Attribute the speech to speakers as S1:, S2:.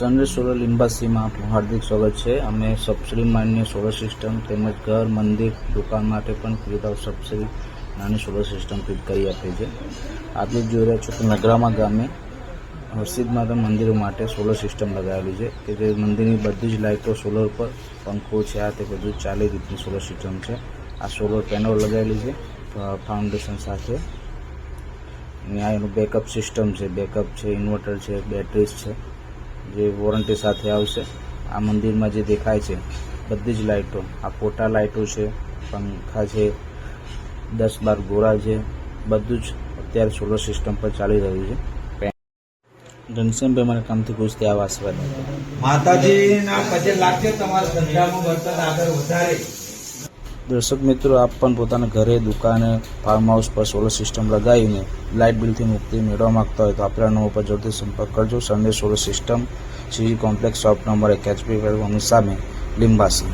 S1: Sunrise solar લિંબાસીમાં આપનું હાર્દિક સ્વાગત છે। અમે સબસિડી માન્ય સોલર સિસ્ટમ તેમજ ઘર, મંદિર, દુકાન માટે પણ વિધાઉટ સબસિડી નાની સોલર સિસ્ટમ ફિટ કરી આપીએ છીએ। આપણે જોઈ રહ્યા છો કે નગરામા ગામે હર્ષિદ માતા મંદિર માટે સોલર સિસ્ટમ લગાવેલી છે કે જે મંદિરની બધી જ લાઇટો સોલર પર પંખો છે આ તે બધું ચાલે રીતની સોલર સિસ્ટમ છે। આ સોલર પેનલ લગાવેલી છે ફાઉન્ડેશન સાથે। અહીંયા એનું બેકઅપ સિસ્ટમ છે, બેકઅપ છે, ઇન્વર્ટર છે, બેટરીઝ છે જે વોરંટી સાથે આવશે। આ મંદિરમાં જે દેખાય છે બધી જ લાઇટો, આ ફોટા લાઇટો છે, પંખા છે, 10-12 ગોળા છે, બધું જ અત્યારે સોલર સિસ્ટમ પર ચાલી રહ્યું છે। ઘનશ્યામભાઈ મને કામથી ખુશ થયા આવા આશીર્વાદ
S2: માતાજીના પગે લાગશે, તમારા ધંધામાં બરકત આગળ વધારે।
S1: દર્શક મિત્રો, આપ પણ પોતાના ઘરે, દુકાને, ફાર્મ હાઉસ પર સોલર સિસ્ટમ લગાવીને લાઇટ બિલથી મુક્તિ મેળવવા માંગતા હોય તો આપણા નંબર પર જલ્દી સંપર્ક કરજો। Sunrise solar system, CG complex, shop number 1 HP સામે, લિંબાસી।